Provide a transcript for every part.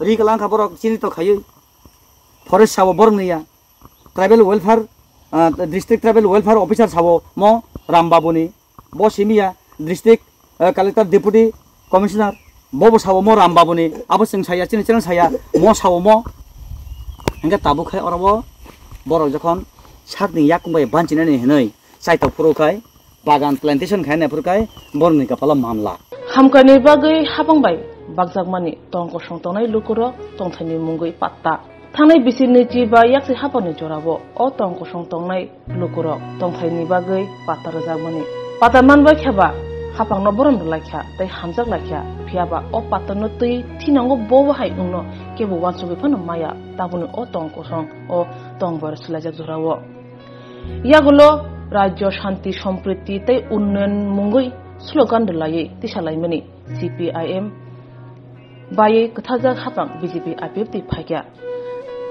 rigalang kaborok chini to khayu forest sabo borniya tribal welfare district tribal welfare officer sabo mo rambabuni bo simia district collector deputy commissioner bo sabo mo rambabuni abo sing saya chini chini saya mo sabo mo hingga tabu khai orabo borok jokhon sakni yakungbai bancinani hinoi saito purukai bagan plantation khai na purukai borni kapala mamla hamkani bagai habangbai bagjagmani tongko songtongnai lukuro tongthani mungoi patta thangnai bisini chi ba yakse hapani jorabo o tongko songtongnai lukuro tongthani bagai patta rajagmani patta manba kheba hapangno boron lakha tai hamjak lakha phiaba o patta no tui thinango bobo hai ungno kebo wansubi phano maya tabuni o tongko song o tongbar slajak jorawo yagulo rajyo shanti sompriti tai unnayan mungoi slogan dalaye tisalaimani CPIM baye kathajak hapang BJP IPFT phaikya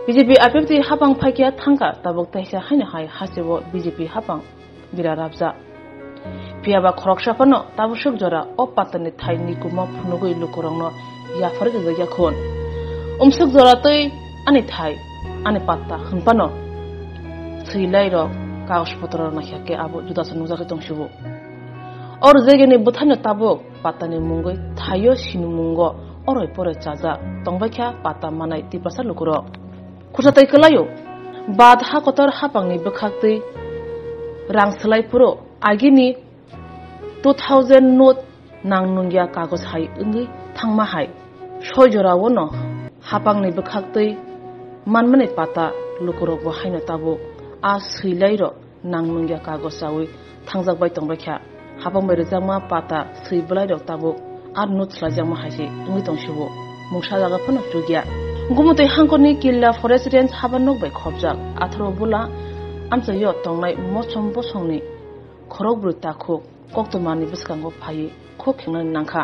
BJP IPFT hapang phaikya thangka tabok taisa haina hai hasebo BJP hapang birarabja piaba khoroksa pano tabusuk jora o patani thaini kuma phunugoi lukorongno ya farga jagya khon umsuk jora tei ani thai ani patta hunpano thilai ro kaos potro na khake abo judasan nujake tongshubo or jegeni buthano tabok patani mungoi thayo sinumungo oroi pore chaja tongbakha pata manai tipasa lukuro khusatai kelayo bad ha kotor hapangni bekhakti rang slai puro agini 2000 note nangnungya kagos hai ungi thangma hai sojora wono hapangni bekhakti manmane pata lukuro bo haino tabo a swilairo nangnungya kagos sawi thangjak bai tongbakha hapangbai rejangma pata swiblai rok tabo ar note slajangma haisi ungi tongshubo mungsa jaga phano jugya gumutei hangkoni killa forest range habanok bai khobjak atharo bula amchayo tongnai mochom bosongni khorok bruta khok koktomani biskango phai khok khengna nangkha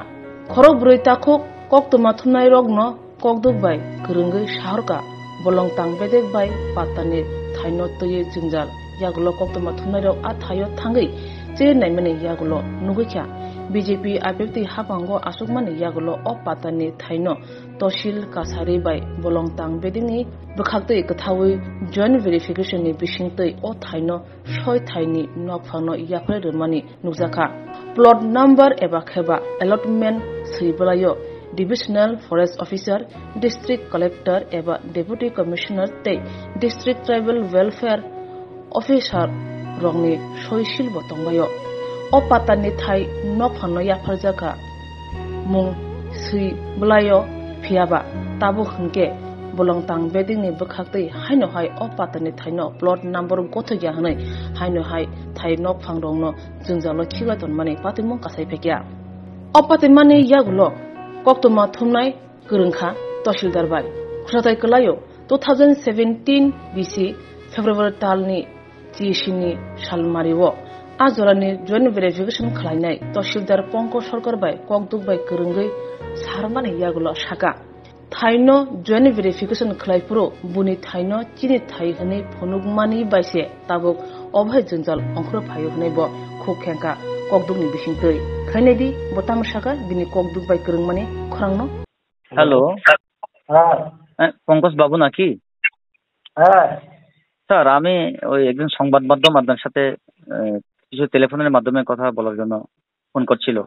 khorok bruta khok koktoma thumnai rokno kokduk bai kurungai shaharka bolong tang bedek bai patani thaino toye jingjal yagulo koktoma thumnai rok a thayo thangai che naimani yagulo nugukha BJP IPFT hapango asukmani yagulo o patani thaino toshil kasari bai bolong tang bedini bukhaktei kathawi joint verification ni bisingtei o thaino soi thaini nokphano yakre rmani nukjaka plot number eba kheba allotment sibalayo divisional forest officer district collector eba deputy commissioner tei district tribal welfare officer rongni soisil botongbayo o patani thai nokphano yakharjaka mung sui bulayo phiaba tabu khunke bolong tang beding ni bukhaktei haino hai o patani thaino plot number gothogya hanai haino hai thai nok phangrongno jungjalo khigaton mani patimung kasai phekya o patimani yagulo koktoma thumnai kurungkha tahsildar bai khratai kalayo 2017 BC February talni chishini salmariwo ajorani joint verification khlainai tahsildar pongko sarkar bai kokduk bai kurungai sarmani yagulo saka thaino joint verification khlaipuro buni thaino chini thai hne phonugmani baise tabuk obhai junjal ongkhro phayo hnai bo khokhenka kokduk ni bisingtei khainedi botam saka bini kokduk bai kurungmani khorangno hello Pankaj বাবু নাকি? হ্যাঁ sir আমি ওই একজন সংবাদ মাধ্যম আপনার সাথে কিছু টেলিফোনের মাধ্যমে কথা বলার জন্য ফোন করছিল।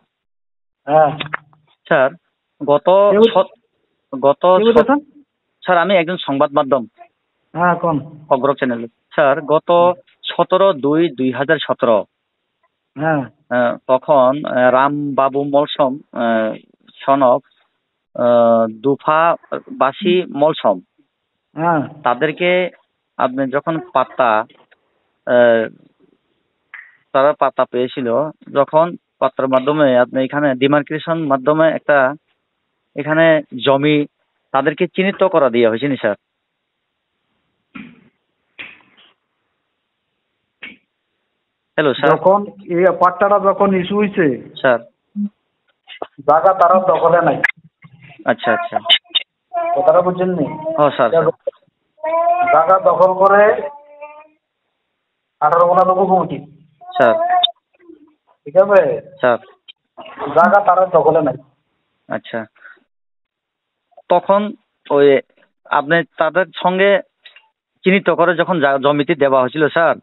হ্যাঁ স্যার গত গত স্যার আমি একজন সংবাদ মাধ্যম হ্যাঁ কোন অগ্রহ চ্যানেল স্যার গত 17/2/2017 হ্যাঁ তখন রামবাবু মলসম সনক দুফাবাসী মলসম হ্যাঁ তাদেরকে আপনি যখন তারা পাতা পেয়েছিল, যখন পাত্রের মাধ্যমে আপনি এখানে ডিমার্কেশন মাধ্যমে একটা এখানে জমি তাদেরকে চিহ্নিত করা দেওয়া হয়েছে নি স্যার? হ্যালো স্যার, যখন এই পাট্টাটা যখন ইস্যু হয়েছে স্যার জায়গা তারা দখলে নাই। আচ্ছা আচ্ছা, কথাটা বুঝছেন নি? ও স্যার জায়গা দখল করে 18 কমিটি স্যার, ঠিক আছে স্যার জায়গা তারা দখলে নাই। আচ্ছা, তখন ওই আপনি তাদের সঙ্গে চিহ্নিত করে যখন জমিটি দেওয়া হয়েছিল স্যার,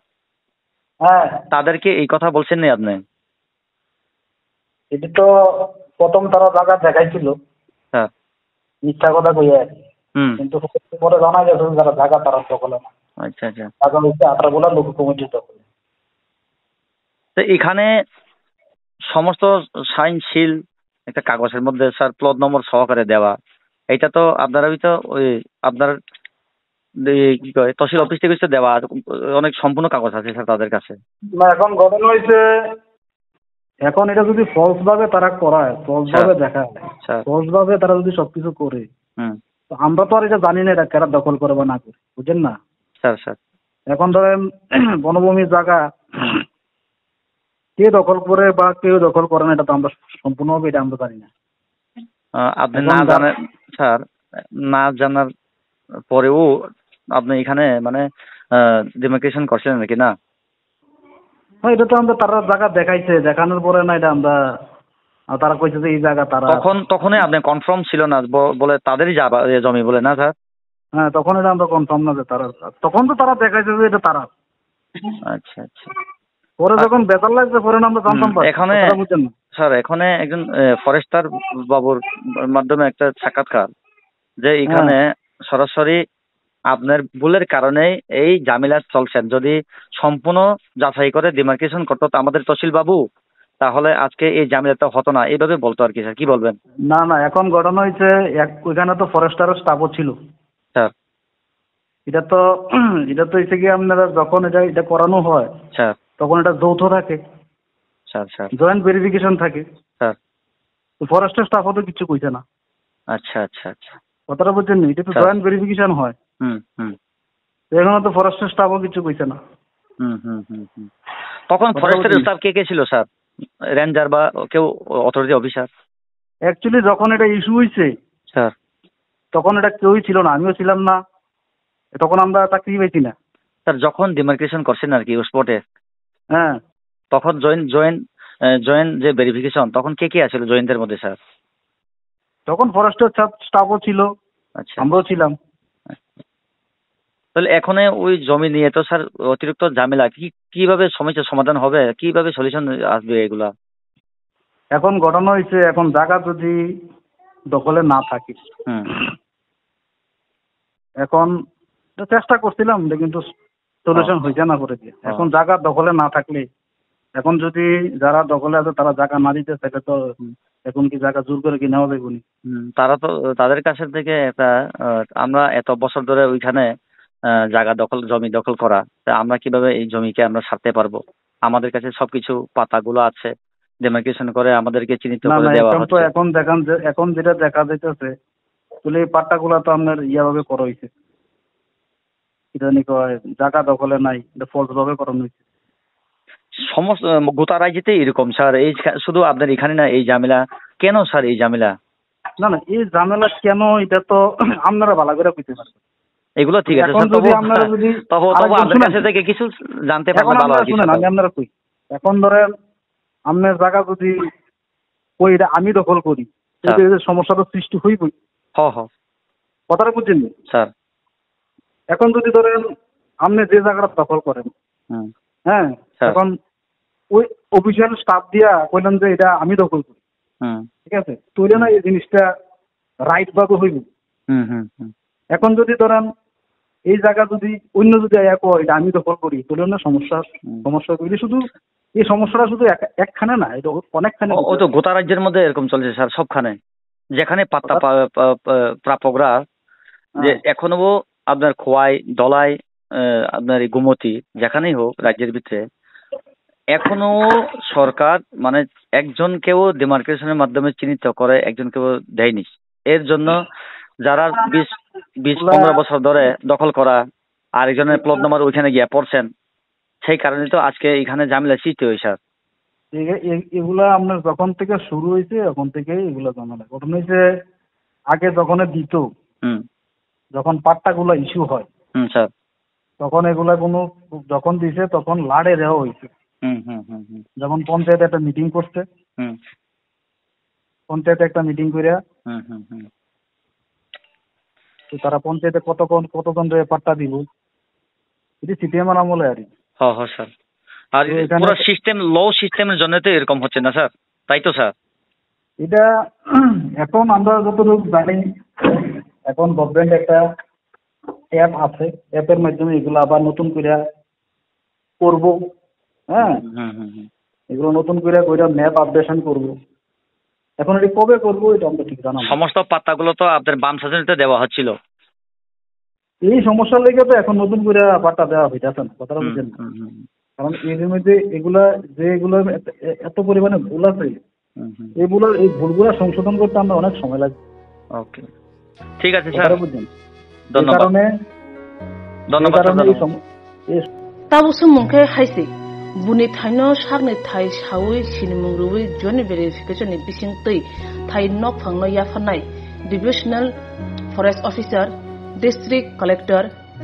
হ্যাঁ, তাদেরকে এই কথা বলছেন না আপনি? এটা তো প্রথম তারা জায়গা দেখাইছিল, স্যার মিথ্যা কথা কইয়া আর কি। হুম, কিন্তু পরে জানা গেছে যারা জায়গা তারা দখলে না, আচ্ছা আচ্ছা। জায়গা হচ্ছে 18 লোক কমিটির দখলে। তো এখানে সমস্ত সাইন সিল একটা কাগজের মধ্যে স্যার প্লট নম্বর সহকারে দেওয়া, এটা তো আপনারই তো ওই আপনার কি কয় তহসিল অফিস থেকে হচ্ছে দেওয়া, অনেক সম্পূর্ণ কাগজ আছে স্যার তাদের কাছে। না, এখন ঘটনা হয়েছে, এখন এটা যদি ফলস ভাবে তারা করায়, ফলস ভাবে দেখায়, স্যার ফলস ভাবে তারা যদি সবকিছু করে, হুম, তো আমরা তো আর এটা জানি না এটা কারা দখল করে বা না করে, বুঝছেন না? স্যার স্যার এখন ধরেন বনভূমির জায়গা কে দখল করে বা কেউ দখল করে না, এটা তো আমরা সম্পূর্ণভাবে এটা আমরা জানি না। আপনি এখন না জানেন স্যার, না জানার পরেও আপনি এখানে মানে ডিমার্কেশন করছিলেন নাকি না? হ্যাঁ, এটা তো আমরা তারা জায়গা দেখাইছে, দেখানোর পরে না এটা আমরা, আর তারা কইছে যে এই জায়গা তারা, তখনই আপনি কনফার্ম ছিল না বলে তাদেরই জমি বলে না স্যার? হ্যাঁ তখন এটা আমরা কনফার্ম না যে তারা, তখন তো তারা দেখাইছে যে এটা তারা। আচ্ছা আচ্ছা। পরে যখন বেতার লাগছে পরে না আমরা জানতাম পারি, এখানে কথাটা বুঝছেন না? স্যার এখানে একজন ফরেস্টার বাবুর মাধ্যমে একটা সাক্ষাৎকার, যে এখানে সরাসরি আপনার ভুলের কারণে এই ঝামেলা চলছেন, যদি সম্পূর্ণ যাচাই করে ডিমার্কেশন করতো তো আমাদের তহসিল বাবু, তাহলে আজকে এই ঝামেলাটা হতো না, এইভাবে বলতো আর কি স্যার, কি বলবেন? না না, এখন ঘটনা হয়েছে ওইখানে তো ফরেস্টারের স্টাফও ছিল স্যার এটা তো এটা তো হচ্ছে কি আপনারা যখন এটা এটা করানো হয় স্যার তখন এটা যৌথ থাকে, স্যার স্যার জয়েন্ট ভেরিফিকেশন থাকে, স্যার তো ফরেস্টের স্টাফও তো কিছু কইছে না, আচ্ছা আচ্ছা আচ্ছা। কথাটা বুঝছেন না? এটা তো স্যার। জয়েন্ট ভেরিফিকেশন হয়, হুম হুম তো এখানে তো ফরেস্টের স্টাফও কিছু কইছে না। হুম হুম হুম হুম। তখন কথা ফরেস্টের বলছি। স্টাফ কে কে ছিল স্যার? রেঞ্জার বা কেউ অথরিটি অফিসার? অ্যাকচুয়ালি যখন এটা ইস্যু হয়েছে স্যার তখন এটা কেউই ছিল না, আমিও ছিলাম না, তখন আমরা চাকরি পেয়েছি না। স্যার যখন ডিমার্কেশন করছেন আর কি স্পটে, হ্যাঁ, তখন জয়েন্ট যে ভেরিফিকেশন, তখন কে কে আছিল জয়েন্টের মধ্যে স্যার? তখন ফরেস্টের স্টাফও ছিল, আচ্ছা। আমরাও ছিলাম। তাহলে এখন ওই জমি নিয়ে তো স্যার অতিরিক্ত ঝামেলা, কিভাবে সমস্যার সমাধান হবে, কিভাবে সলিউশন আসবে এগুলা? এখন ঘটনা হয়েছে, এখন জায়গা যদি দখলে না থাকে, হুম এখন তো চেষ্টা করছিলাম কিন্তু সলিউশন হয়েছে না করে দিয়ে। এখন জায়গা দখলে না থাকলে, এখন যদি যারা দখলে আছে তারা জায়গা না দিতে চাইলে তো হুম, এখন কি জায়গা জোর করে কি নেওয়া যাবে? তারা তো তাদের কাছে থেকে একটা আমরা এত বছর ধরে ওইখানে জমি দখল করা, তা আমরা কিভাবে এই জমিকে আমরা ছাড়তে পারবো? আমাদের কাছে সবকিছু পাতাগুলো আছে, ডেমার্কেশন করে আমাদেরকে চিহ্নিত না করে না, দেওয়া এখন তো হচ্ছে। এখন দেখান যে এখন যেটা দেখা যাইতেছে, তাহলে এই পাট্টাগুলা তো আপনার ইয়াভাবে করা হয়েছে, এটা নাকি কয় জায়গা দখলে নাই, এটা ফলস ভাবে করানো হয়েছে। সমস্ত গোটা রাজ্যেতে এরকম স্যার, এই শুধু আপনার এখানে না এই ঝামেলা, কেন স্যার এই ঝামেলা? না না, এই ঝামেলা কেন এটা তো আপনারা ভালো করে কইতে পারবেন। এগুলো ঠিক আছে এখন স্যার, যদি আপনারা যদি তবু আরেকজন আপনার কাছে শুনেন, থেকে কিছু জানতে এখন পারলে ভালো আপনারা আর কি শুনেন, স্যার। আমি আপনারা কই, এখন ধরেন আপনার জায়গা যদি ওই এটা আমি দখল করি, স্যার। এই যে সমস্যাটা সৃষ্টি হইবই, হ হ কথাটা বুঝছেন নি? স্যার। এখন যদি ধরেন আপনি যে জায়গাটা দখল করেন, হুম হ্যাঁ, স্যার। এখন ওই অফিসিয়াল স্টাফ দিয়া কইলেন যে এটা আমি দখল করি, হুম ঠিক আছে, তৈরি না এই জিনিসটা রাইট ভাবে হইব। হুম হুম হুম এখন যদি ধরেন এই জায়গা যদি অন্য যদি এটা আমি দখল করি, তাহলে না সমস্যা হুম। সমস্যা তৈরি, শুধু এই সমস্যাটা শুধু একখানে না, এটা অনেকখানে। ও তো গোটা রাজ্যের মধ্যে এরকম চলছে স্যার, সবখানে যেখানে পাত্তা প্রাপকরা, যে এখনো আপনার খোয়াই দলাই আপনার এই গুমতি যেখানেই হোক রাজ্যের ভিতরে, এখনো সরকার মানে একজনকেও ডিমার্কেশনের মাধ্যমে চিহ্নিত করে একজনকেও দেয়নি। এর জন্য যারা 20-15 বছর ধরে দখল করা, আরেকজনের প্লট নাম্বার ওইখানে গিয়ে পড়ছেন, সেই কারণে তো আজকে এখানে ঝামেলা সৃষ্টি হয় স্যার। এগুলা আপনার যখন থেকে শুরু হয়েছে এখন থেকে এগুলা ঝামেলা ঘটনা হয়েছে। আগে যখন দিত, হুম যখন পাট্টাগুলো ইস্যু হয়, হুম স্যার। তখন এগুলা কোনো, যখন দিছে তখন লাড়ে দেওয়া হয়েছে। হুম হুম হুম হুম যেমন পঞ্চায়েত একটা মিটিং করছে, হুম পঞ্চায়েতে একটা মিটিং করে হুম হুম হুম তো তারা পঞ্চায়েতে কতজনরে পাট্টা দিব, এটি সিপিএম আমলে আর কি। হ্যাঁ স্যার। আর তো এখানে পুরো সিস্টেম ল সিস্টেমের জন্য তো এরকম হচ্ছে না স্যার, তাই তো স্যার? এটা এখন আমরা যতটুকু জানি, এখন গভর্নমেন্ট একটা অ্যাপ আছে, অ্যাপের মাধ্যমে এগুলো আবার নতুন করে করব। হ্যাঁ, এগুলো নতুন করে ম্যাপ আপডেশন করব। এখন এটি কবে করব এটা আমরা ঠিক জানা নেই। সমস্ত পাতাগুলো তো আপনার বাম শাসনিতে দেওয়া হচ্ছিল। এই সমস্যার লেগে তো এখন নতুন করে পাট্টা দেওয়া হইতেছে না, কথাটা বুঝছেন না? কারণ এর মধ্যে এগুলো এত পরিমাণে ভুল আছে, এই ভুলগুলো সংশোধন করতে আমরা অনেক সময় লাগে। ওকে, ঠিক আছে স্যার, বুঝছেন? ধন্যবাদ। তাবুসু মুখে হাইসি বুনি থাইনো সাগনি থাই সাউই সিনিমুং রুই জনি भेरिफिकेशन नि बिसिं तै थाइ नक फांनो याफानाय divisional forest officer, district collector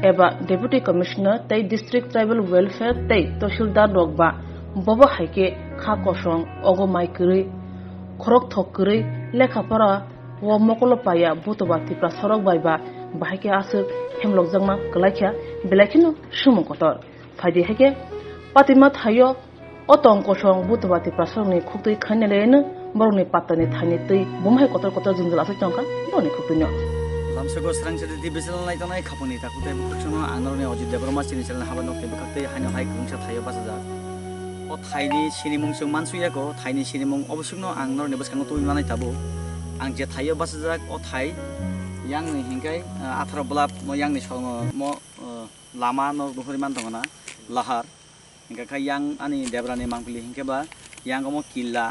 एबा डेपुटी कमिश्नर तै डिस्ट्रिक्ट ट्राइबल वेलफेयर तै तहसीलदार रगबा बबो हाइके खा कसं अगो माइकरै खरक थकरै लेखाफोरा व मकलपाया बुतबाति प्रसरक बायबा बाहायके आसो हेमलकजोंना गलायखा बेलायखिनो सुमुकतर फायदि हाइके पातिमा थायो अतंग कसं बुतबाति प्रसरकनि खुक्तै खायनेलेनो बरनि पात्तानि थाइनि तै बुमहाय कतर कतर जुंजलासै चंका ननि खुक्तैनो लामसगो स्रांसरि डिभिजनल नायतनाय खापुनि ताकुते बुखसनो आंनरनि अजित देबरमा सिनिचेल हाबानकनि बखाते हानो हाय गुंसा थायो बाजा अ थाइनि सिनिमुंसो मानसुयाको थाइनि सिनिमुं अबसुनो आंनरनि बसखांनो तुइ मानाय ताबो आं जे थायो बाजा अ थाइ यांनि हिंगाय 18 ब्लाब म यांनि सङ म लामा न गहरि मान दङना लाहार हिंगा yang ani debrani mangpili हिंकेबा yang mo किल्ला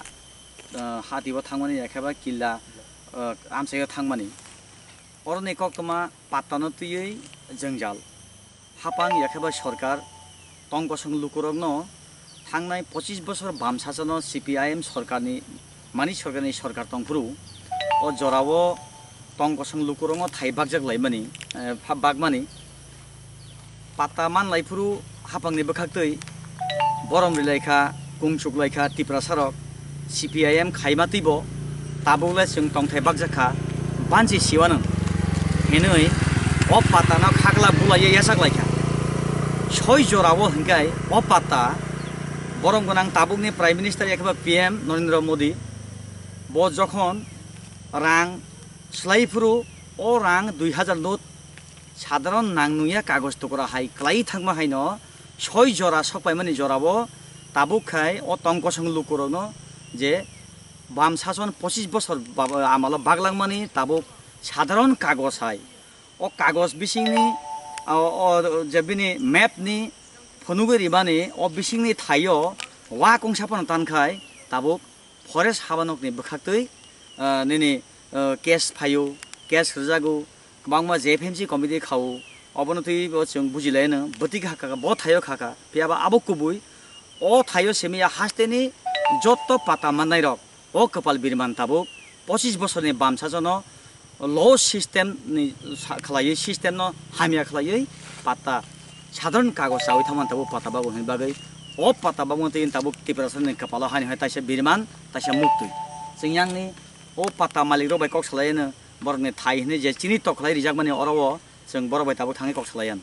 हातिबो थांमानि याखेबा किल्ला आमसायाव थांमानि अरनि कक्तमा पात्तानो तुयै जंजाल हापां याखेबा सरकार तंगसं लुकुरगनो थांनाय 25 बोसोर बाम सासनो सीपीआईएम सरकारनि मानि सरकारनि सरकार तंफुरु अ जरावो तंगसं लुकुरगनो थाइबागजाक लाइमानि बागमानि पात्ता मान लाइफुरु हापांनि बखाक्तै बरम रिलायखा कुंचुक लायखा तिप्रा सारक सीपीआईएम खाइमातिबो ताबौले जों तंथाइबाग जाखा बानसि सिवानो हेनै अ पाताना खागला बुलाय यासाक लायखा सय जरावो हिंगाय अ पाता बरम गोनां ताबुकनि प्राइम मिनिस्टार एबा पीएम नरेंद्र मोदी ब जखन रां स्लाइफुरु अ रां 2000 नोट साधारण नांनुया कागज टुकरा हाय क्लाई थांमा हायनो सय जरा सकपाइमानि जरावो ताबुक खाय अ तंकसं लुकुरनो जे बाम शासन 25 बोसोर आमाला बागलांमानि ताबुक साधारण कागज हाय अ कागज बिसिंनि जेबिनि मैपनि फनुगरिबानि अ बिसिंनि थायो वा कंसापन तानखाय ताबुक फरेस्ट हाबानकनि बखाक्तै नेनि केस फायो केस रजागौ बांमा जेएफएमसी कमिटि खाव अबनति जों बुजिलायनो बतिक हाका ब थायो खाका पियाबा आबो कुबुय अ थायो सेमिया हास्तेनि जत्त पाता माननाय रक अ कपाल बिरमान ताबुक 25 बोसोरनि बाम साजनो ल सिस्टेम नि खलायै सिस्टेम न हामिया खलायै पाता साधारण कागज जावै थामान ताबुक पाता बाबु हिन बागै अ पाता बाबु तिन ताबुक तिप्रासनि कपाल हानि हाय ताइसे बिरमान ताइसे मुक्ति जों यांनि अ पाता मालिक रबाय कक सलायनो बरनि थाइ हिने जे चिनि तखलाय रिजाकमानि अरावो जों बरबाय ताबुक थाङै कक सलायन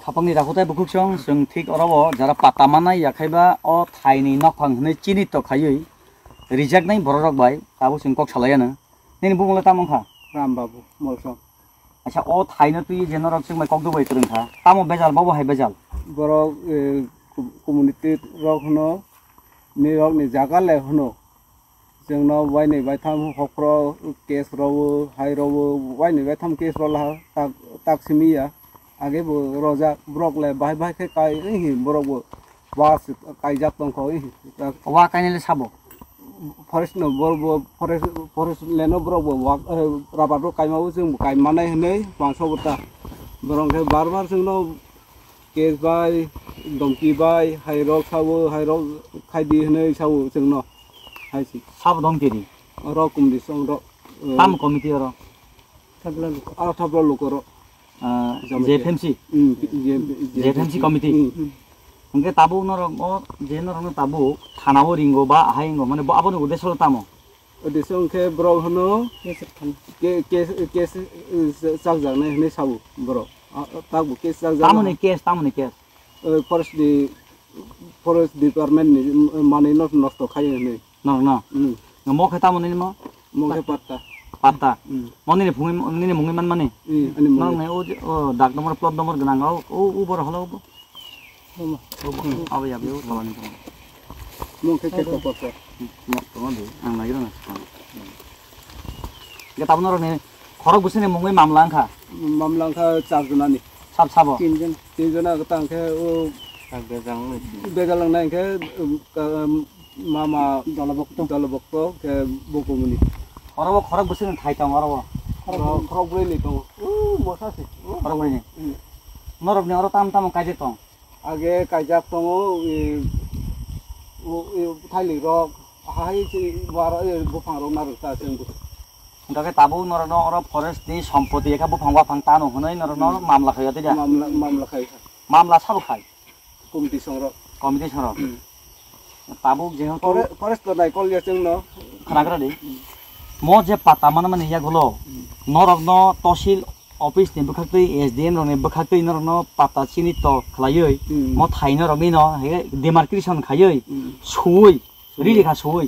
खापांनि राखुताय बुखुकसं जों थिक अरावो जारा पाता मानाय याखायबा अ थाइनि नखफां हिने चिनि तखायै रिजाकनाय बररक बाय ताबुक जों कक सलायनो नेनि बुंला तामंखा राम बाबु मलसं अच्छा अ थाइनो तुइ जेनरक जों कक दुबाय करंखा तामो बेजाल बाबु हाय बेजाल बर कम्युनिटी रक हनो नि रक नि जागा ले हनो जोंनो वाइनै बायथाम हक्र केस रवो हाय रवो वाइनै बायथाम केस रला ताकसिमिया आगे बो रजा ब्रक ले बाय बाय के काय हि बरबो वास काय जाक तंखौ वा कायनेले साबो फरेस्ट न बरबो फरेस्ट लेनो बरबो वा राबाद कायमाबो जों कायमानाय हनै बांसबता बरंखे बार बार जोंनो केस बाय दमकी बाय हायरक साबो हायरक खायदि हनै साबो जोंनो हायसि साब दमकेरि र कमिसन र ताम कमिटि र थाब्ला लोक र जेएफएमसी कमिटि ओंके ताबु नरक अ जे नरक ताबु थानावो रिंगो बा हायंगो माने आबोनि उद्देश्य तामो Odisong ke bro hono kes sagjang ne sabu bro tabu kes sagjang tamuni kes forest department ni mane not nosto khaye ne no mo khe tamuni mo mo ke patta moni mungi man mane ani nang ne o dak nomor plot nomor gnang o bor holo bo abi o tolani ko mo ke patta ang lagi na ga tabno ne khorok busine mungi mamlangkha charjuna ni sabo tinjana ka tang ke o begalang nai ke mama dalabok ke bokomuni orabo khorok busine thai tang orabo khorok bule ni to mosa se khorok bule ni norok ne oro tam kaje tong age kajak tong o thai rok hai chi wara bufang rok naru ta sengbu Ndake tabu norono oro forest ni sampoti eka bufangwa phangta no honoi norono mamla khaya te ja mamla khai mamla sabu khai komiti songrok tabu je forest to nai kol ya cheng no kharagra de mo je pata man ya gulo norokno tosil office ni bukhaktui SDM rone bukhaktui norono pata chini to khlaioi mo thaino romi no he demarcation khaioi suoi ri lekha suoi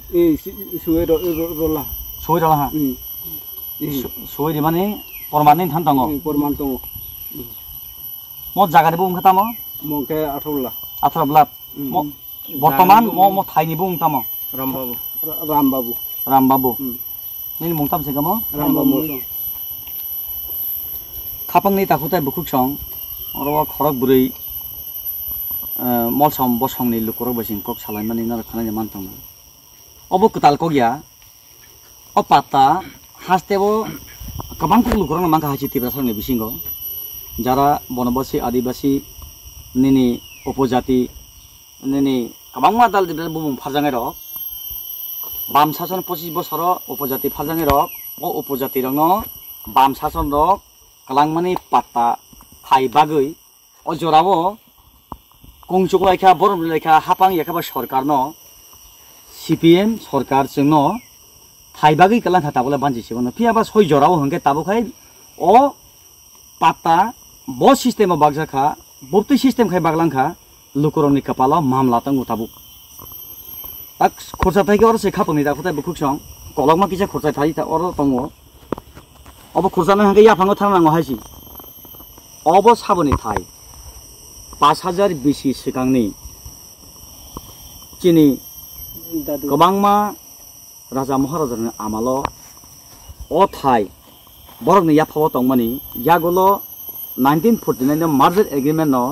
suoi rola ha suoi মানে permanen than tango perman tango mo jaga de bung khata mo ke 18 blat mo বর্তমান mo thaini bung tamo rambabu ni mung tam se gamo rambabu khapangni takutai bukuk song oro khorok burui molsom bosongni lukorok basing kok salaimani nar khana jaman tong obo kutal kogya o pata hastebo kabang kuk lukorok mangka hachi tibra sangni bisingo jara bonobasi adibasi nini উপজাতি nini kabangma dal dibel bumung pharjangai rok bam sason 25 bosoro উপজাতি pharjangai rok o উপজাতি rokno bam sason rok kalangmani patta khai bagui o jorabo kongchuk laikha borom laikha hapang yakaba sarkar no CPM sarkar jengno khai bagui kalang khata bole banji sibono piaba soi jorabo hongke tabukhai o patta bo system o bagjaka bopti system khai baglangkha lukoroni kapala mamla tangu tabu tak khorsa thai ke or se khapani da khotai bukuk song kolokma kisa khorsa thai ta or tongo obo khorsa na hangke yafango thanango haisi obo saboni thai 5000 bisi sikangni chini gobangma raja maharajarni amalo o thai borokni yafawo tongmani yagulo 1949 merger agreement no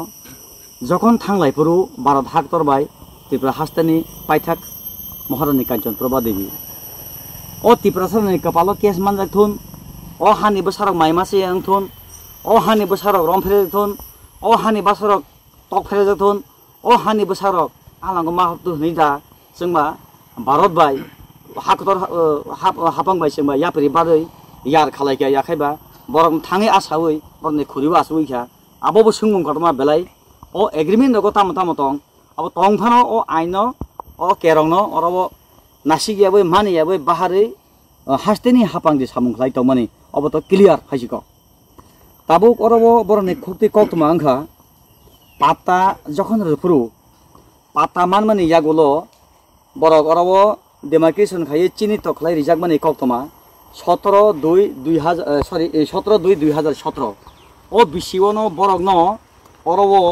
যখন থাংলাই পুরু ভারত হাক তরবাই ত্রিপুরা হাস্তানি পাইথাক মহারানী কাঞ্চন প্রভা দেবী ও Tripura সারনি কপালো case মানজাক থুন ও হানি বসারক মাইমাসে আংথুন ও হানি বসারক রম ফেরে থুন ও হানি বসারক টক ফেরে থুন ও হানি বসারক আলাঙ্গ মাহতু হইদা जोंबा Bharat bye हाकतर हापां bye जोंबा यापरि बादै यार खालायखा याखायबा बरं थाङै आसावै बरनि खुरिबा आसावैखा आबोबो सोंमुं कटमा बेलाय o agreement no tamo tong abo tongphano o aino o kerongno orobo nasigi aboi mani aboi bahari hasteni hapangdi samung khlai tongmani abo to clear haisiko tabuk orobo boroni khukti koktuma angkha pata jokhon rupuru pata manmani yagulo borok orobo demarcation khaye chini to khlai rijakmani koktuma 17/2/2017 o bisiwono borokno orobo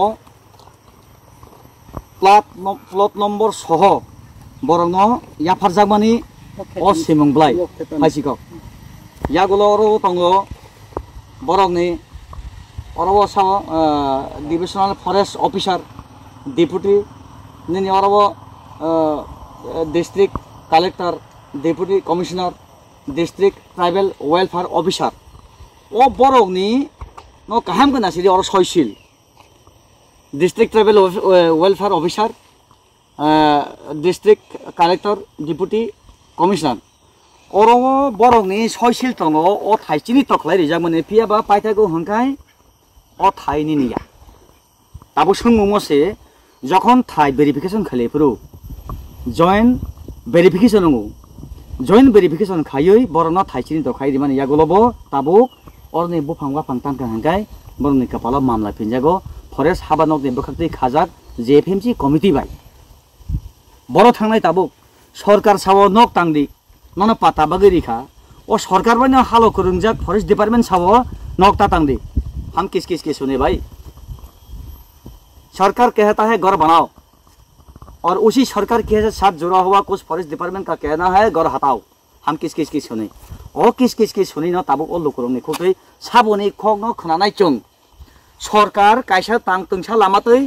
plot number soho borongno yafarjakmani o simungblai haisiko yagulo oro tongo borokni orobo sa divisional forest officer deputy nini orobo district collector deputy commissioner district tribal welfare officer o borokni no kaham kana siri oro soisil district tribal welfare officer district collector deputy commissioner oro borokni soisil tongo o thaisini toklai rijakmani piaba paithago hangkai o thaini niya tabo sungmose jokhon thai verification khale puru joint verification ngo joint verification khayoi borno thaisini to khairi mani yagolobo tabuk orni bufang wafang tangka hangkai borni kapala mamla pinjago forest habanok ni bokakti khajak JFMC committee bai boro thangnai tabuk Sarkar সাবো knock টাংদি নন পাতা বাগেরি খা ও সরকার বানি হালো করুংজাক forest ডিপার্টমেंट সাবো नौक तांगदी हम किस किस के सुने भाई सरकार कहता है घर बनाओ और उसी सरकार के साथ जुड़ा हुआ कुछ फॉरेस्ट डिपार्टमेंट का कहना है घर हटाओ हम किस किस की सुने और किस किस की सुनी ना तब ओ लोकरंनि खुदै साबोनि खग न खोनानाय चों सरकार कायसा तां तंसा लामातै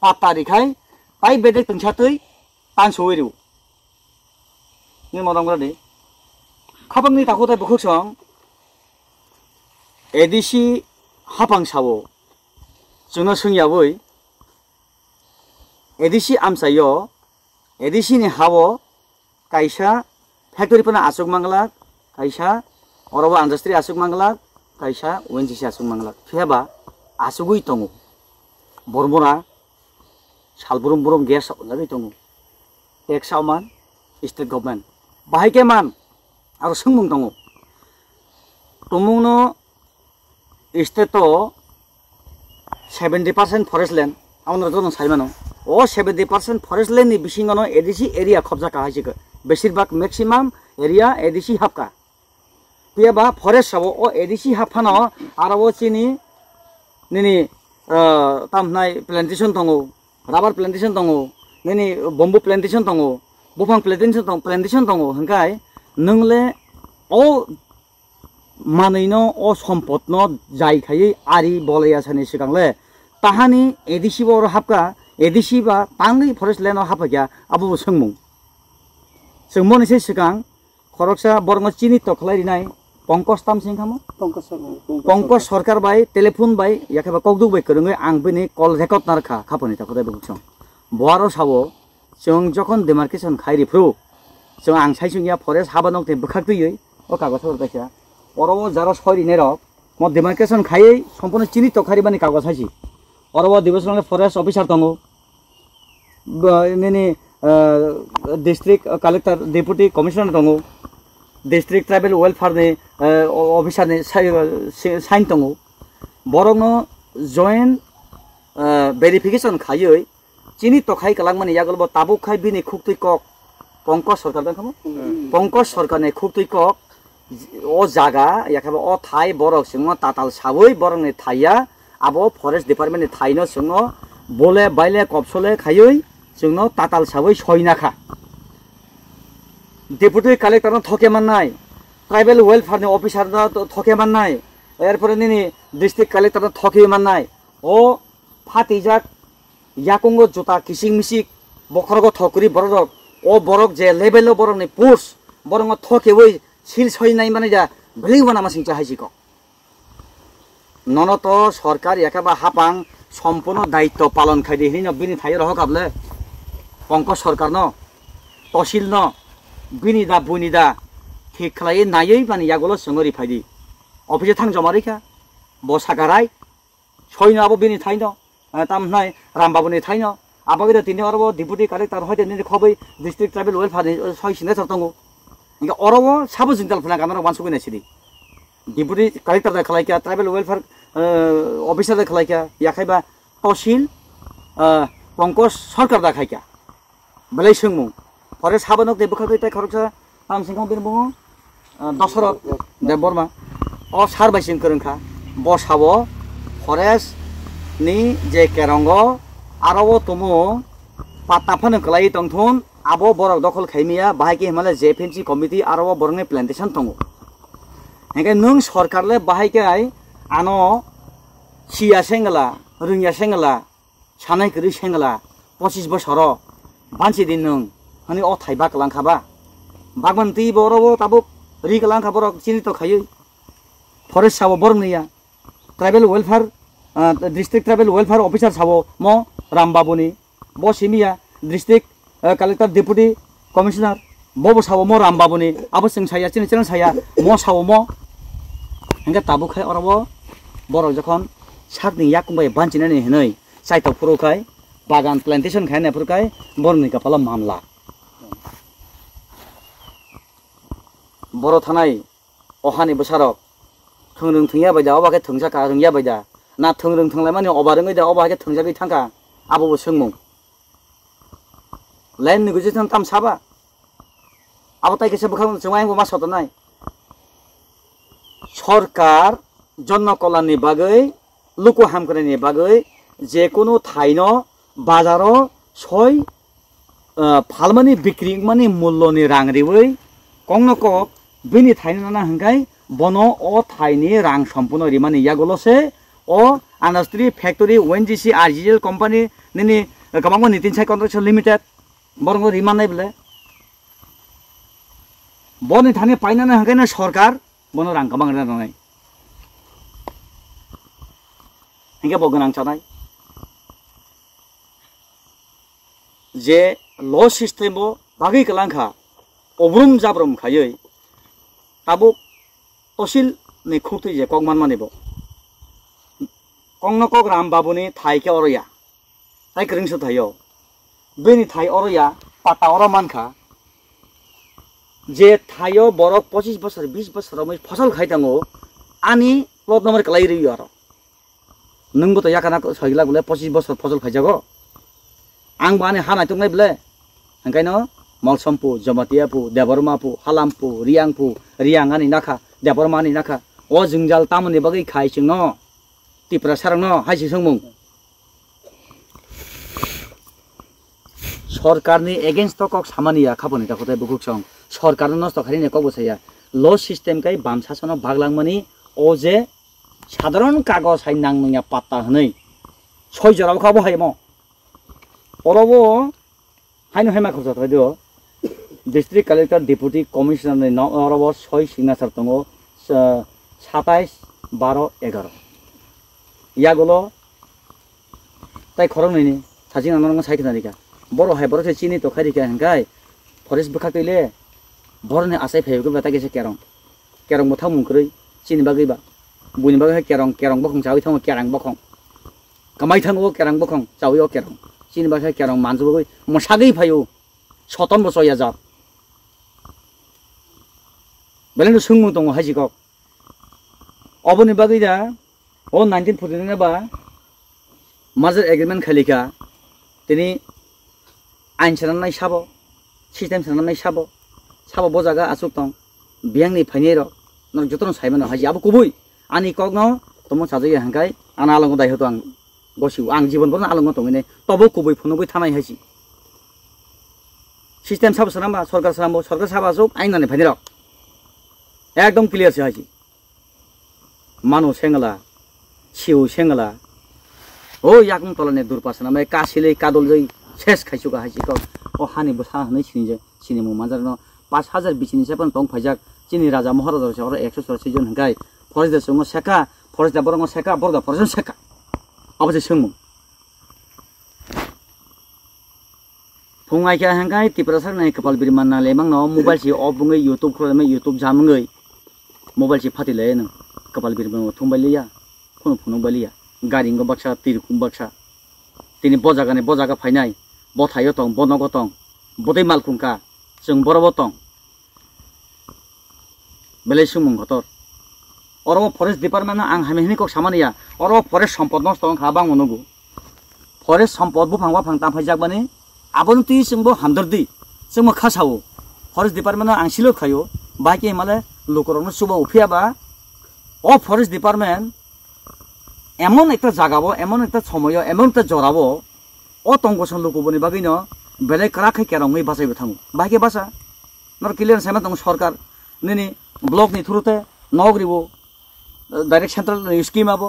पाता रिखाय बाय बेदे तंसातै तानसोइरु नि मदंग्रानि खाबांनि ताखौथाय बखुसं एडिसि हाफां सावो जोंनो सोंयावै एडिसि आमसायो एडिसि नि हावो कायसा फैक्टरि पना आसुक मांगला कायसा अरबा इंडस्ट्री आसुक मांगला कायसा ओएनजीसी आसुक मांगला फेबा आसुगै दङ बरमरा सालबुरुम बुरुम गेस लागै दङ टेक्स आमान स्टेट गभर्नमेंट बाहायके मान आरो सोंमुं दङ तमुनो स्टेट 70% फरेस्ट लैंड आउन रजन साइमानो ओ 70% फरेस्ट लैंड नि बिसिङनो एडिसि एरिया खबजा काहाइसिको बेसिरभाग मैक्सिमाम एरिया एडिसि हाफका पेबा फरेस्ट साबो ओ एडिसि हाफानो आरो चिनि निनि तामनाय प्लांटेशन दङो राबार प्लांटेशन दङो निनि बम्बु प्लांटेशन दङो बुफां प्लांटेशन दङो हंकाय नोंले ओ मानैनो ओ सम्पदनो जायखायै आरि बलयासानि सिगांले ताहानि एडिसि बर हाबका एडिसि बा तांगै फरेस्ट लैंड हाबका आबो सोंमुं सोंमोनसे सिगां खरकसा बरंग चिनि तखलायरिनाय पंकज तामसिं खामो पंकज सरकार बाय टेलीफोन बाय याखेबा कगदुक बाय करङै आं बिनि कल रेकर्ड नारखा खापनि थाखै बुंसं बहारो सावो जों जखन डिमार्केशन खायरिफ्रु जों आं साइसुंया फरेस्ट हाबानक ते बखाखदैयै ओ कागज हरबायसा अरबो जारा सरिने रक म डिमार्केशन खायै सम्पूर्ण चिनि तखारिबानि कागज हाइसि अरबो डिभिजनल फरेस्ट अफिसार दङ नेनि डिस्ट्रिक्ट कलेक्टर डेपुटी कमिशनर दङ डिस्ट्रिक्ट ट्राइबल वेलफेयर ने अफिसार ने साइन दङ बरंनो जॉइंट वेरिफिकेशन खायै चिनि तखाय कलांगमानि यागलबो ताबुक खाय बिनि खुक्तै कक पंकज सरकार दङ पंकज सरकार ने खुक्तै कक ओ जागा याखाबा ओ थाय बरक सिङो ताताल साबै बरंनि थाया आबो फरेस्ट डिपार्टमेंट नि थायनो सिङो बोले बायले कपसले खायै जोंनो ताताल साबै सयनाखा डेपुटी कलेक्टर थके माननाय ट्राइबल वेलफेयर नि अफिसार थके माननाय एरपरे नि डिस्ट्रिक्ट कलेक्टर थके माननाय ओ फातिजाक याकुंगो जुता किसिं मिसिक बखरगो थकरि बरक ओ बरक जे लेभेल बरकनि पोस्ट बरंग थकेबै सिल सयनाय माने जा भलिबना मासिं चाहाइसिको ननत सरकार याखाबा हापां सम्पूर्ण दायित्व पालन खायदि हिन बिनि थाय रहकाबले पंकज सरकार न तहसिल न बिनि दा बुनि दा ठीक खालायै नायै माने यागलो सङरि फायदि अफिसे थां जमारैखा बसागाराय सयनो आबो बिनि थाय न तामनाय रामबाबुनि थाय न आबागै तिनि अरबो डिपुटी कलेक्टर हयते नि खबै डिस्ट्रिक्ट ट्राइबल वेलफेयर सय सिने दङ इनका अरबो साबो जिंदाल फना गामरा वानसुगै नासिदि डिपुटी कलेक्टर दा खलायका ट्राइबल वेलफेयर अफिसर दा खलायका याखायबा तहसिल पंकज सरकार दा खायका बलै सोंमु फरेस्ट हाबानक दे बखाखै ताय खरकसा तामसिंखौ बिन बुङो दशरथ देव बर्मा अ सारबायसिं करंखा बसावो फरेस्ट नि जे केरंग आरो तुमु पाता फन खलाय तंथुन आबो बरक दखल खायमिया बाहायके हिमालय जेएफएमसी कमिटी आरो बरंनि प्लांटेशन दङ हेके नों सरकारले बाहायके आनो सिया सेंगला रुंया सेंगला सानाय करि सेंगला 25 बोसोर बानसि दिन नों हानि अ थाइबा कलांखाबा बागमन्ती बरबो ताबो रि कलांखा बरक चिनि त खायै फरेस्ट साबो बरंनिया tribal welfare district tribal welfare officer साबो म रामबाबुनि बसिमिया डिस्ट्रिक्ट कलेक्टर डेपुटी कमिशनर बबो साबो म रामबाबुनि आबो जों साया चिनि साया म साबो म हेंगा ताबु खाय अरबो बरक जखन साकनि याकुंबाय बानचिनानै हनै साइथ पुरोखाय बागान प्लांटेशन खायनायफोरखाय बरनि कपाला मामला बर' थानाय अहानि बोसारक थोंरों थोंया बायदा अबाके थोंजाका रोंया बायदा ना थोंरों थोंलाय माने अबा रोङै दा अबाके थोंजागै थांका आबो सोंमु लाइन नेगोजिएसन ताम साबा आबो ताइके से बखां जोंआइ मा सदनाय सरकार जन कल्याणनि बागै लोक हामखनायनि बागै जेकुनु थाइनो बाजाराव सय फालमानि बिक्री माने मूल्यनि रां रिवै कंन कक बिनि थाइनो ना हंगाय बनो ओ थाइनि रां सम्पूर्ण रिमानि यागोलसे ओ आनास्ट्री factory ONGC RGL company निनि गबांगो Nitin साइ कन्ट्रैक्शन लिमिटेड बरंगो रिमानाय बले बनि थाने पाइनाना हंगायना सरकार बनो रां गबांग रानाय हिंगे बगोनां चानाय जे ल सिस्टेम बागै कलांखा अब्रुम जाब्रुम खायै ताबो तसिल नै खुथै जे कगमान मानेबो कंन कक राम बाबुनि थाइके अरया ताइ क्रिंसो थायो बेनि थाइ अरया पाता अर मानखा जे थायो बरक 25 बोसोर 20 बोसोर मै फसल खाइतांगो आनि प्लट नम्बर कलाई रहियो आरो नोंबो त याकाना सहिला गुले 25 बोसोर फसल खाइजागो आं बाने हानाय तंनाय बले ओंखायनो मलसमपु जमातियापु देबरमापु हालामपु रियांगानि नाखा देबरमानि नाखा ओ जोंजाल तामनि बागै खाइसिं न तिप्रा सारं न हाइसि सोंमुं सरकारनि एगेन्स्ट कक सामानिया खाबोनि ताखोथाय बुकुसं सरकार नस्त खारिने कक बसाया ल सिस्टेम काई बामसासन भागलांमानि ओ जे साधारण कागज हाइ नांमया पात्ता हनै सय जराव खाबो हायमो अरबो हाइनो हाइमा खरसा थायदो डिस्ट्रिक्ट कलेक्टर डेपुटी कमिशनार न अरबो सय सिगनेचार दङो 27 12 11 यागोलो ताइ खरंनि साजिं नानंग साइखनानिका बर' हाय बर' से चिनि तो खारिका हंगाय फरेस्ट बखाकैले बरने आसाय फैगो बातागेसे केरं मोथा मुंख्रै चिनि बागैबा बुनि बागै केरं बखं जावै थाङो केरं बखं कमाइ थाङो केरं बखं जावै केरं चिनि बागै केरं मानजुबै मसागै फायो सतन बसया जा बेलेन सुंमु दङ हाजिक अबनि बागै दा ओ 1949 बा मार्जार एग्रीमेंट खालिका तिनि आइन साननाय साबो सिस्टेम साननाय साबो बजागा आसुक दं बियांनि फाइनेर न जतन साइमन हाजि आबो कुबै आनि कगनो तमो साजै हंगाय आना आलंग दाइ हतो आं गसिउ आं जीवन बरन आलंग तंगिने तबो कुबै फुनुबै थानाय हाजि सिस्टेम साबो सानामा सरकार साबासो आइनानि फाइनेर एकदम क्लियर से हाजि मानो सेंगला छिउ सेंगला ओ याकम तलने दुरपासना मै कासिले कादलजै सेस खाइसुगा हाजिको ओ हानि बसा हनै सिनिजे सिनिमु माजारनो 5000 बिसिनि सेपन तंग फाइजाक चिनि राजा महाराजा सर 140 जन हंगाय फरेस्ट संग सेका फरेस्ट बरंग सेका बरदा फरेस्ट सेका अबसे सोंमु फुंगाय क्या हंगाय तिप्रासार नै कपाल बिरमान ना लेमांग न मोबाइल सि अफ बुङै YouTube खरमे YouTube जामुङै मोबाइल सि फातिले न कपाल बिरमान थुंबालिया फुनु बालिया गारिंग बाक्सा तिरकुम बाक्सा तिनि बजागा फाइनाय बथायो तं बनग तं बदै मालकुंका जों बरबो तं बेले सुमुं गतर अरबो फरेस्ट डिपार्टमेंट आं हामिहिनि कक सामानिया अरबो फरेस्ट सम्पद नस्त खाबां मनगु फरेस्ट सम्पद बु फांबा फांता फाइजाकबानि आबनति जोंबो हामदर्दि जोंबो खासावो फरेस्ट डिपार्टमेंट आं सिलो खायो बाकी माले लोकरनो सुबा उफियाबा ओ फरेस्ट डिपार्टमेंट एमन एक जागाबो एमन एक समय एमन एक जराबो ओ तंगसन लोकबनि बागैनो बेले कराखै केरंगै बासायबो थाङो बाके बासा नर क्लियर साइमा दं सरकार निनि ब्लक नि थ्रुते नगरिबो डाइरेक्ट सेंट्रल स्कीम आबो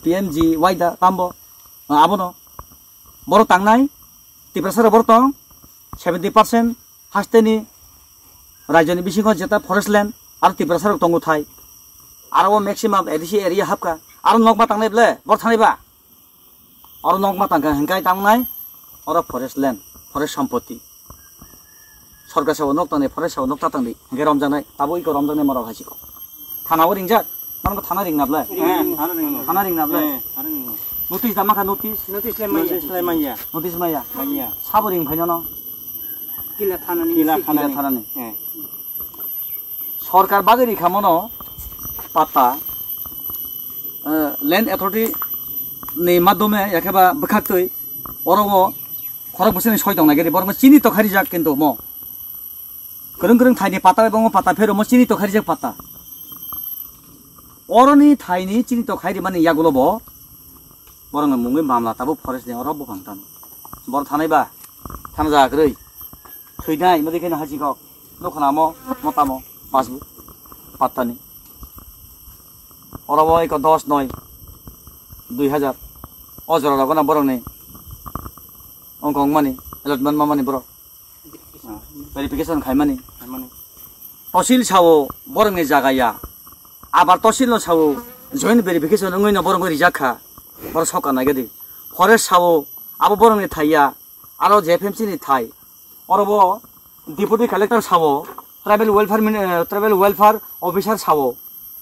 पीएमजी वाइदा तामबो आबोनो बर तांनाय तिप्रासार बर तं 70% हास्तेनि राज्यनि बिसिङाव जेता फरेस्ट लैंड आरो तिप्रासार तंगु थाय आरो मैक्सिमाम एडिसी एरिया हाबका आरो नगमा तांनाय बले बर थानायबा आरो नगमा तांका हंगाय तांनाय आरो फरेस्ट लैंड फरेस्ट सम्पत्ति सरकार साव नक तांनाय फरेस्ट साव नक तांदि हंगाय रमजानाय ताबो इको रमजानाय मराव हासिको थानाबो रिंजाक मानगो थाना रिंनाबले थाना रिंनाबले नोटिस दा माखा नोटिस माया साबो रिं फाइनो न किला थानानि সরকার বাগেরি খামনো পাত্তা ল্যান্ড অথরিটি नि माध्यमे एखेबा बखाक्तै अरबो खरक बोसोरनि सय दं नागिरि बरम चिनि तखारि जाक किन्तु म गोरों थाइनि पाता एबं पाता फेरो म चिनि तखारि जाक पाता अरनि थाइनि चिनि तखारि माने यागुलबो बरम मुंगै मामला ताबो फरेस्ट नि अरबो फांतान बर थानायबा थाना जाग्रै थैनाय मदिखेन हाजिगक दखनामो मतामो पासबु पात्तानि अरबो एक 10 9 2000 अजरा लागोना बरंनि अंकं मानि अलटमेन्ट मामानि बर भेरिफिकेशन खायमानि तहसिल सावो बरंनि जागाया आबार तहसिल सावो जॉइंट भेरिफिकेशन ओंगैनो बरंग रिजाखा बर सका नागेदि फरेस्ट सावो आबो बरंनि थाइया आरो जेएफएमसी नि थाइ अरबो डिप्यूटी कलेक्टर सावो ट्राइबल वेलफेयर ऑफिसर सावो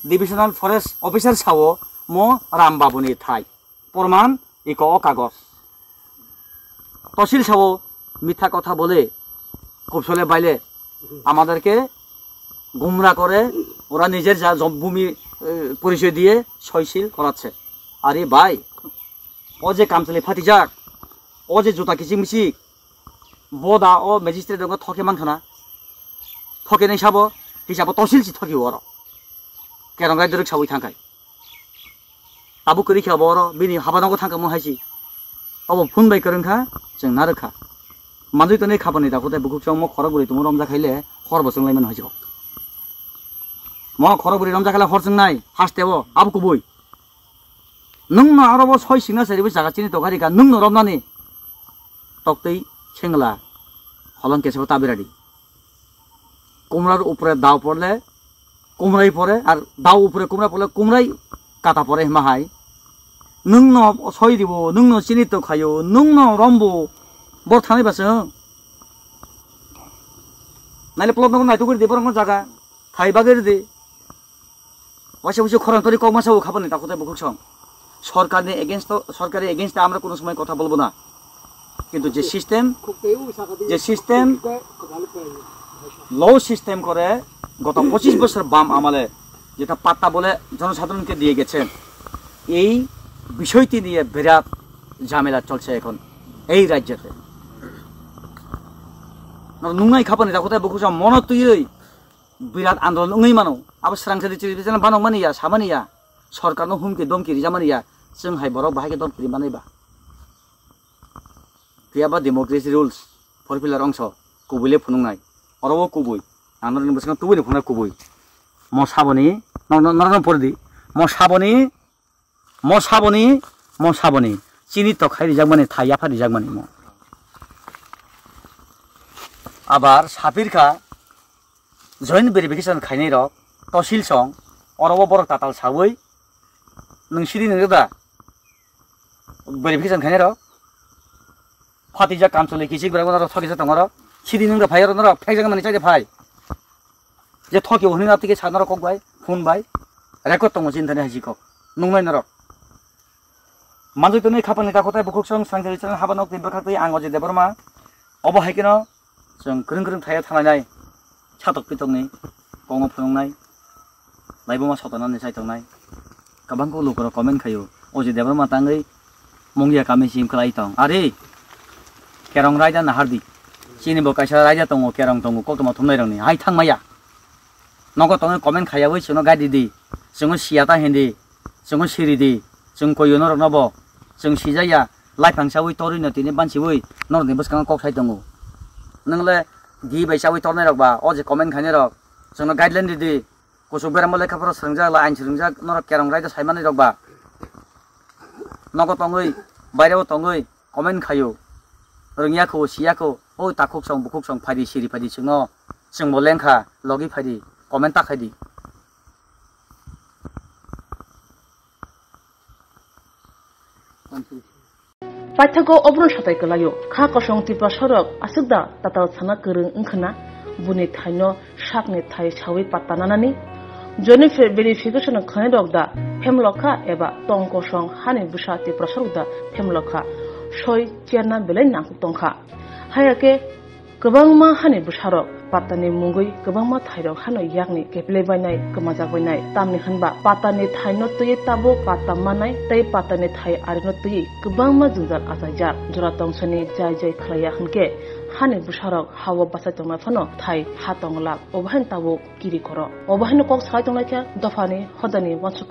डिविजनल फरेस्ट ऑफिसर सावो मो रामबाबुनि थाइ प्रमाण इको कागज तहसिल सावो मिथ्या कथा बोले कुपसले बाइले आमादेरके गुमरा करे ओरा निजेर जा भूमि परिचय दिए सयशील कराচ্ছে आरे भाई ओ जे कामचले फातिजाक ओ जे जुता किसिम मिसि बदा ओ मेजिस्ट्रेट दंग थके मानखाना थके नै साबो हिसाबो तहसिल सि थकियो अर केरंगाय दरक सावै थांखाय आबु करि खाबो अर बिनि हाबानांगो थांखा मो हायसि अब फुन बाय करंखा जों नारखा मानजै तने खाबानि दाखोते बुकुचों म खरगुरि तुमु रमजा खाइले खरबो जोंलायमोन हायसि म खरगुरि रमजा खाइले हरजों नाय हासतेबो आबु कुबुय नोंनो आरोबो सय सिंना सेरिबो जागाचिनि तगारिका नोंनो रमनानि तक्तै सेंगला हलन केसेबो ताबिरादि कुमरार उपरे दाव पड़ले कुमराई पड़े और दाव उपरे कुमरा पड़ले कुमराई काटा पड़े माहाय नोंनो सय दिबो नोंनो चिनि तो खायो नोंनो रमबो बर थानायबासो नाइले प्लट नगो नायतो करि देबरंग जागा थाइबा करि दे वासे वासे खरंतरि कमासाव खाबानि ताखोते बुकुसं सरकारनि एगेंस्ट আমরা কোনো সময় কথা বলবো না কিন্তু যে সিস্টেম লো সিস্টেম করে গত 25 বছর বাম আমলে যেটা পাত্তা বলে জনসাধারণকে দিয়ে গেছেন এই বিষয়টি নিয়ে বিরাট ঝামেলা চলছে এখন এই রাজ্যতে নুঙ্গাই খাপানি তাকোতে বকুসা মনতুই বিরাট আন্দোলন উঙ্গै মানো আবো স্রাংসাरि চিरिबिजन बानं मानिया सामानिया सरकारनो हुमकि दमकि रिजामानिया जों हाय बरक बाहायके दमकि मानैबा गैयाबा डेमोक्रेसि रुल्स फरफिलार अंश कुबुले फुनुंनाय अरबो कुबुय आंदोलन बसना तुबुनि फुना कुबुय म साबनि नरन परदि म साबनि चिनि तो खाइ रिजागमानि थाया फा रिजागमानि म आबार साफिरखा जॉइंट भेरिफिकेशन खाइनाय रक तहसिल सं अरबो बरक ताताल सावै नोंसिनि नोंदा भेरिफिकेशन खाइनाय रक फातिजा कामचले किसिक बराबर थकिसा दंगर सिरि नोंदा फायर नर फेजों माने चाइदे फाय जे थकियो हनि नातिके सानर ककबाय फोन बाय रेकर्ड दङ जिनथानि हाजिक नंनाय नर मानजै तनै खापानि ताखोते बुकुसं सांगरि चन हाबानक दिन बखातै आंगो जे देबरमा अब हायकेन जों गोरों थाया थानाय सातक पितंनि गंग फुंनाय लाइबमा सतनानै साइतंनाय गोबांखौ लोगोर कमेन्ट खायो अजे देबरमा तांगै मंगिया कामेसिम खलाय दं आरे केरं रायजा नाहारदि चिनिबो कायसा रायजा दङ केरं दङ कतमा थुमनाय रंनि हाय थांमाया नगो तङै कमेन्ट खायाबै सुनो गादिदि जों सियाता हेन्दि जों सिरिदि जों कोयो नर नबो जों सिजाया लाइफांसावै तरिनो तिनि बानसिवै नरनि बसकां कक साइ दङ नंले दि बैसावै तरनाय रकबा अजे कमेन्ट खायनाय रक जोंनो गाइडलाइन दिदि कुसुक बेराम लेखाफोर सोंजा आइन सोंजा नर केरं रायजा साइमानै रकबा नगो तङै बायराव तङै कमेन्ट खायो रोंयाखौ सियाखौ ओ ताखुक सं बुकुक सं फायदि सिरि फायदि जोंनो जों बोलेंखा लगि फायदि कमेन्ट ताखायदि पाठ्यको अब्रन साथाय कलायो खा कसं तिपा सरक आसुकदा ताताव साना गोरों ओंखना बुनि थाइनो साकनि थाइ सावै पात्तानानानि जनि भेरिफिकेशन खने दगदा फेमलखा एबा टंकसं हानि बुसा तिपा सरकदा फेमलखा सय चेरना बेलाय नांखु टंखा हायाके गोबां मा हानि बुसारक patani mungui kebangma thairok hano yakni keplebainai kemajakbainai tamni hanba patani thaino tuye tabo patamanai tei patani thai arino tuyi kebangma jungjal asaijak jora tongsani jai jai khlaya hanke hani busharok hawa basa tongna phano thai hatongla obahan tabo kiri koro obahan kok sai tongna kya dofani hodani wansuk